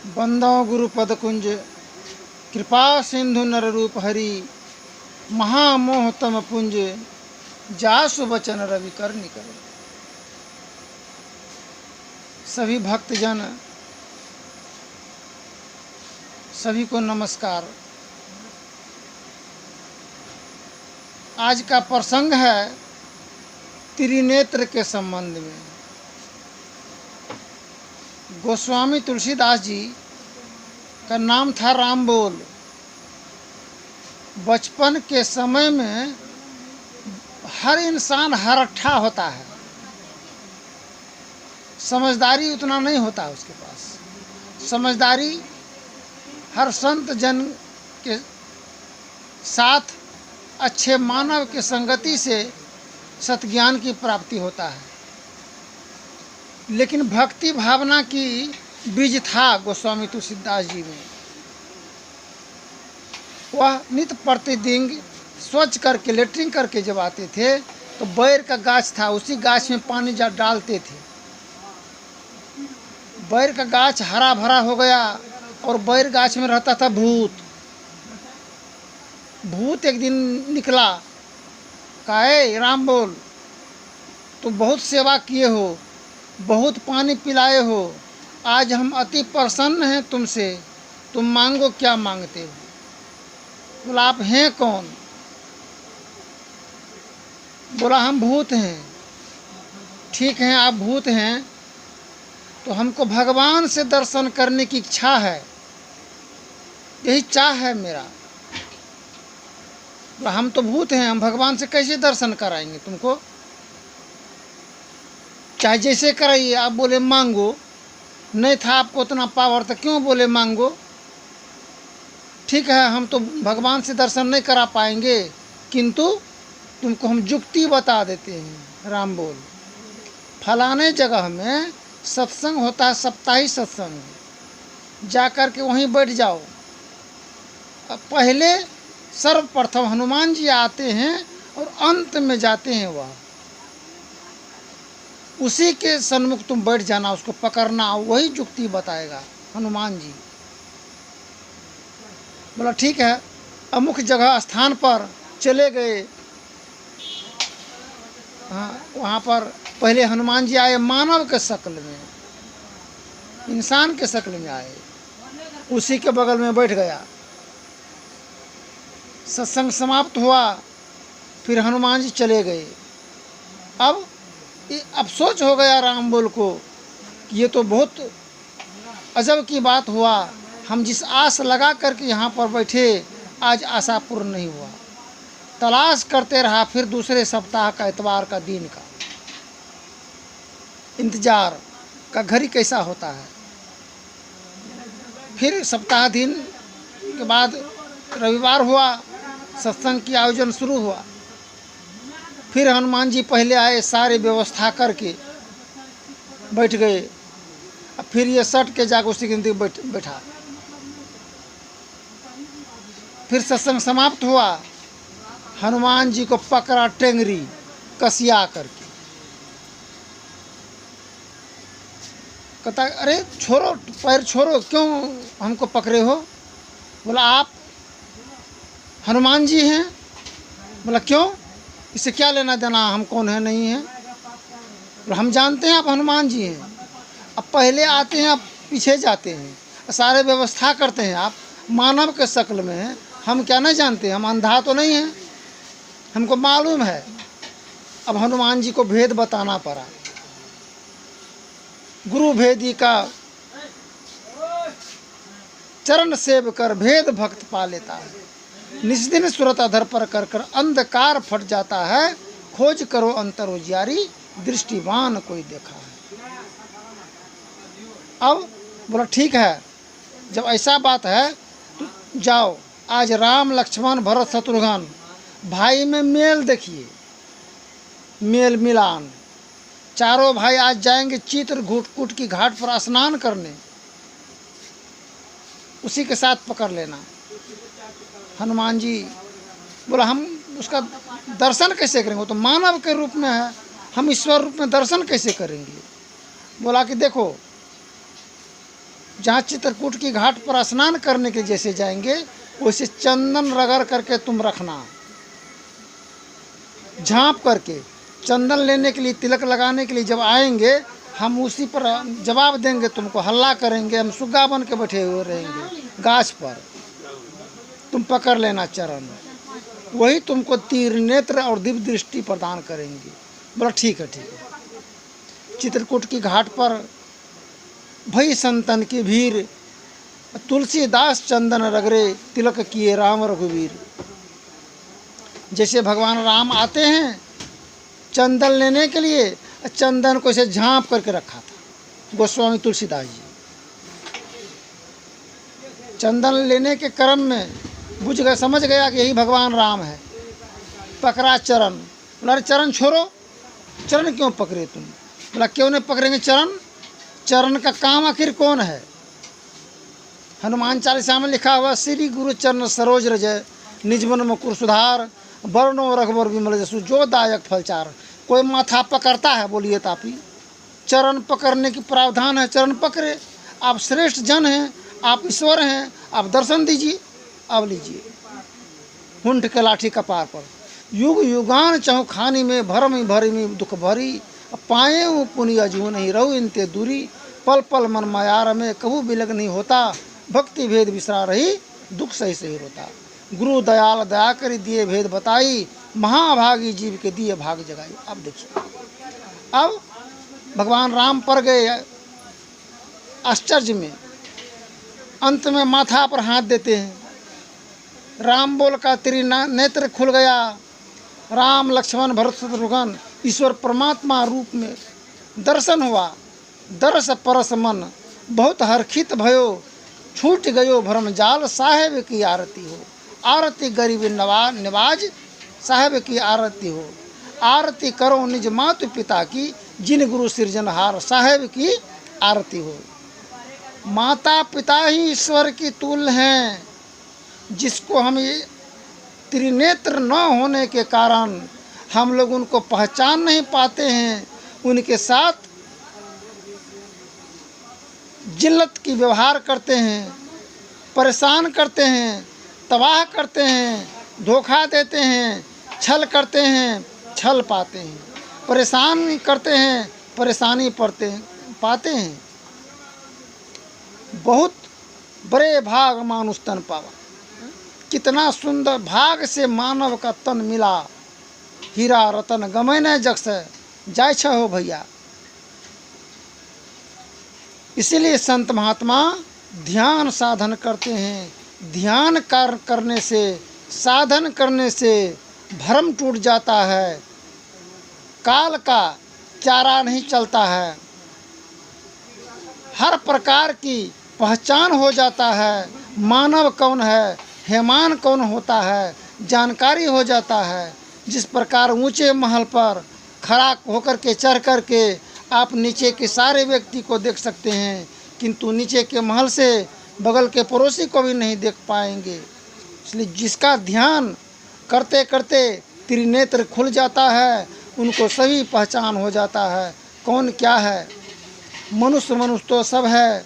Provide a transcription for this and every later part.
बंदो गुरुपद कुंज कृपा सिंधु नर रूप हरि महामोह तम पुंज जासु बचन रवि कर निकर। सभी भक्तजन सभी को नमस्कार। आज का प्रसंग है त्रिनेत्र के संबंध में। गोस्वामी तुलसीदास जी का नाम था रामबोल। बचपन के समय में हर इंसान हरट्ठा होता है, समझदारी उतना नहीं होता उसके पास। समझदारी हर संत जन के साथ अच्छे मानव की संगति से सतज्ञान की प्राप्ति होता है। लेकिन भक्ति भावना की बीज था गोस्वामी तुलसीदास जी में। वह नित्य प्रतिदिन स्वच्छ करके लेटरिंग करके जब आते थे तो बैर का गाछ था, उसी गाछ में पानी डालते थे। बैर का गाछ हरा भरा हो गया और बैर गाछ में रहता था भूत। भूत एक दिन निकला, कहे राम बोल, तुम बहुत सेवा किए हो, बहुत पानी पिलाए हो, आज हम अति प्रसन्न हैं तुमसे, तुम मांगो क्या मांगते हो। बोला आप हैं कौन? बोला हम भूत हैं। ठीक है, आप भूत हैं तो हमको भगवान से दर्शन करने की इच्छा है, यही चाह है मेरा। बोला हम तो भूत हैं, हम भगवान से कैसे दर्शन कराएंगे तुमको? चाहे जैसे कराइए। आप बोले मांगो, नहीं था आपको उतना पावर तो क्यों बोले मांगो? ठीक है, हम तो भगवान से दर्शन नहीं करा पाएंगे, किंतु तुमको हम जुक्ति बता देते हैं। राम बोल, फलाने जगह में सत्संग होता है, सप्ताही सत्संग, जा कर के वहीं बैठ जाओ। अब पहले सर्वप्रथम हनुमान जी आते हैं और अंत में जाते हैं वह, उसी के सन्मुख तुम बैठ जाना, उसको पकड़ना, वही जुक्ति बताएगा हनुमान जी। बोला ठीक है। अमुक जगह स्थान पर चले गए। हाँ, वहाँ पर पहले हनुमान जी आए मानव के शक्ल में, इंसान के शक्ल में आए, उसी के बगल में बैठ गया। सत्संग समाप्त हुआ, फिर हनुमान जी चले गए। अब अफसोस हो गया राम बोल को कि ये तो बहुत अजब की बात हुआ, हम जिस आस लगा करके यहाँ पर बैठे आज आशा पूर्ण नहीं हुआ। तलाश करते रहा, फिर दूसरे सप्ताह का इतवार का दिन का इंतजार का घड़ी कैसा होता है। फिर सप्ताह दिन के बाद रविवार हुआ, सत्संग की आयोजन शुरू हुआ। फिर हनुमान जी पहले आए, सारे व्यवस्था करके बैठ गए। अब फिर ये सट के जाकर उसी के बैठा। फिर सत्संग समाप्त हुआ, हनुमान जी को पकड़ा टेंगरी कसिया करके। कहता अरे छोड़ो, पैर छोड़ो, क्यों हमको पकड़े हो? बोला आप हनुमान जी हैं। बोला क्यों, इससे क्या लेना देना, हम कौन है नहीं है? बोला हम जानते हैं आप हनुमान जी हैं। अब पहले आते हैं, अब पीछे जाते हैं, सारे व्यवस्था करते हैं, आप मानव के शक्ल में हैं, हम क्या नहीं जानते? हम अंधा तो नहीं हैं, हमको मालूम है। अब हनुमान जी को भेद बताना पड़ा। गुरु भेदी का चरण सेव कर भेद भक्त पा लेता है। निस्दिन सुरत अधर पर कर कर अंधकार फट जाता है, खोज करो अंतर उजियारी दृष्टिवान कोई देखा है। अब बोला ठीक है, जब ऐसा बात है तो जाओ, आज राम लक्ष्मण भरत शत्रुघ्न भाई में मेल देखिए, मेल मिलान। चारों भाई आज जाएंगे चित्रकूट की घाट पर स्नान करने, उसी के साथ पकड़ लेना। हनुमान जी बोला हम उसका दर्शन कैसे करेंगे, वो तो मानव के रूप में है, हम ईश्वर रूप में दर्शन कैसे करेंगे? बोला कि देखो जहाँ चित्रकूट की घाट पर स्नान करने के जैसे जाएंगे वैसे चंदन रगड़ करके तुम रखना, झाँप करके। चंदन लेने के लिए, तिलक लगाने के लिए जब आएंगे हम उसी पर जवाब देंगे, तुमको हल्ला करेंगे, हम सुग्गा बन के बैठे हुए रहेंगे गाछ पर, तुम पकड़ लेना चरण, वही तुमको तीर नेत्र और दिव्य दृष्टि प्रदान करेंगे। बोला ठीक है ठीक है। चित्रकूट की घाट पर भई संतन की भीड़, तुलसीदास चंदन रगरे, तिलक किए राम रघुवीर। जैसे भगवान राम आते हैं चंदन लेने के लिए, चंदन को इसे झाँप करके रखा था गोस्वामी तुलसीदास जी। चंदन लेने के क्रम में बुझ गया, समझ गया कि यही भगवान राम है, पकड़ा चरण। बोला अरे चरण छोड़ो, चरण क्यों पकड़े तुम? बोला क्यों नहीं पकड़ेंगे चरण? चरण का काम आखिर कौन है? हनुमान चालीसा में लिखा हुआ श्री गुरु चरण सरोज रजय, निज मन मुकुर सुधार, वर्णो रघुवर विमल जसु, जो दायक फलचार। कोई माथा पकड़ता है? बोलिए तापी। चरण पकड़ने की प्रावधान है, चरण पकड़े। आप श्रेष्ठ जन हैं, आप ईश्वर हैं, आप दर्शन दीजिए। अब लीजिए हुंठ के लाठी कपार पर, युग युगान चहु खानी में, भरम भरी में दुख भरी, पाए पुनि अजू नहीं रहू इनते दूरी, पल पल मन मायार में कबू बिलग नहीं होता, भक्ति भेद विसरा रही दुख सही सही रोता। गुरु दयाल दया करी दिए भेद बताई, महाभागी जीव के दिए भाग जगाई। अब देखिए, अब भगवान राम पर गए आश्चर्य में, अंत में माथा पर हाथ देते हैं। राम बोल का तेरी नेत्र खुल गया। राम लक्ष्मण भरत शत्रुघ्न ईश्वर परमात्मा रूप में दर्शन हुआ। दर्श परस मन बहुत हर्षित भयो, छूट गयो भरम जाल, साहेब की आरती हो। आरती गरीब नवाज, साहेब की आरती हो। आरती करो निज मातु पिता की, जिन गुरु सृजनहार, साहेब की आरती हो। माता पिता ही ईश्वर की तुल्य हैं, जिसको हम ये त्रिनेत्र न होने के कारण हम लोग उनको पहचान नहीं पाते हैं, उनके साथ जिल्लत की व्यवहार करते हैं, परेशान करते हैं, तबाह करते हैं, धोखा देते हैं, छल करते हैं, छल पाते हैं, परेशान करते हैं, परेशानी पाते हैं। बहुत बड़े भाग मानुष तन पावा। कितना सुंदर भाग से मानव का तन मिला, हीरा रतन गमै न जग से जाय छ हो भैया। इसीलिए संत महात्मा ध्यान साधन करते हैं। ध्यान करने से, साधन करने से भ्रम टूट जाता है, काल का चारा नहीं चलता है, हर प्रकार की पहचान हो जाता है। मानव कौन है, हेमान कौन होता है, जानकारी हो जाता है। जिस प्रकार ऊंचे महल पर खड़ा होकर के चढ़ कर के आप नीचे के सारे व्यक्ति को देख सकते हैं, किंतु नीचे के महल से बगल के पड़ोसी को भी नहीं देख पाएंगे। इसलिए जिसका ध्यान करते करते त्रिनेत्र खुल जाता है, उनको सभी पहचान हो जाता है कौन क्या है। मनुष्य तो सब है,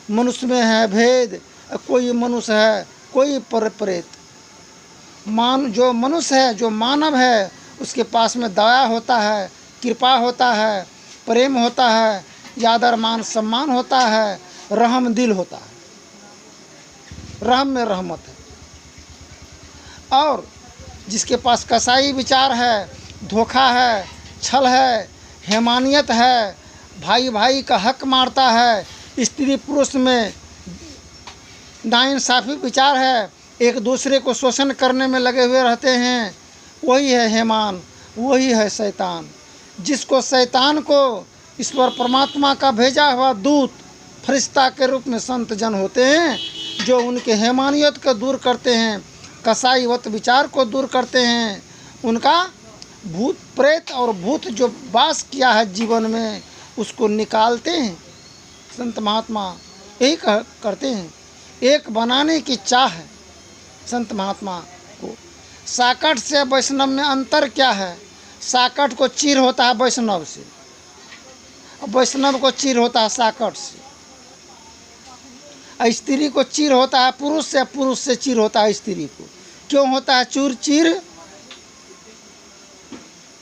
मनुष्य में है भेद, कोई मनुष्य है कोई पर प्रेत। जो मनुष्य है, जो मानव है, उसके पास में दया होता है, कृपा होता है, प्रेम होता है, आदर मान सम्मान होता है, रहम दिल होता है, रहम में रहमत है। और जिसके पास कसाई विचार है, धोखा है, छल है, हैमानियत है, भाई भाई का हक मारता है, स्त्री पुरुष में नाइंसाफ़ी विचार है, एक दूसरे को शोषण करने में लगे हुए रहते हैं, वही है हैमान, वही है शैतान। जिसको शैतान को ईश्वर परमात्मा का भेजा हुआ दूत फरिश्ता के रूप में संत जन होते हैं, जो उनके हैमानियत को दूर करते हैं, कसाईवत विचार को दूर करते हैं, उनका भूत प्रेत और भूत जो वास किया है जीवन में उसको निकालते हैं। संत महात्मा यही करते हैं। एक बनाने की चाह है संत महात्मा को। साकट से वैष्णव में अंतर क्या है? साकट को चीर होता है वैष्णव से, और वैष्णव को चीर होता है साकट से। स्त्री को चीर होता है पुरुष से चीर होता है स्त्री को। क्यों होता है चूर चीर?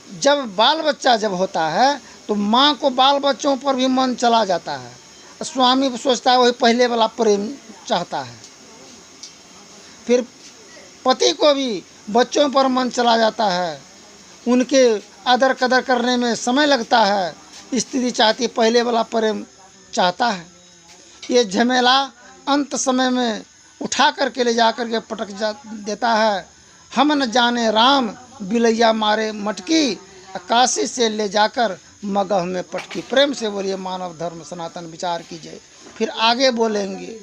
जब बाल बच्चा जब होता है तो माँ को बाल बच्चों पर भी मन चला जाता है। स्वामी सोचता है वही पहले वाला प्रेम चाहता है। फिर पति को भी बच्चों पर मन चला जाता है, उनके आदर कदर करने में समय लगता है। स्त्री चाहती पहले वाला प्रेम चाहता है। ये झमेला अंत समय में उठा करके ले जा करके पटक देता है। हम न जाने राम बिलैया मारे मटकी, काशी से ले जाकर मगह में पटकी। प्रेम से बोलिए मानव धर्म सनातन विचार कीजिए। फिर आगे बोलेंगे।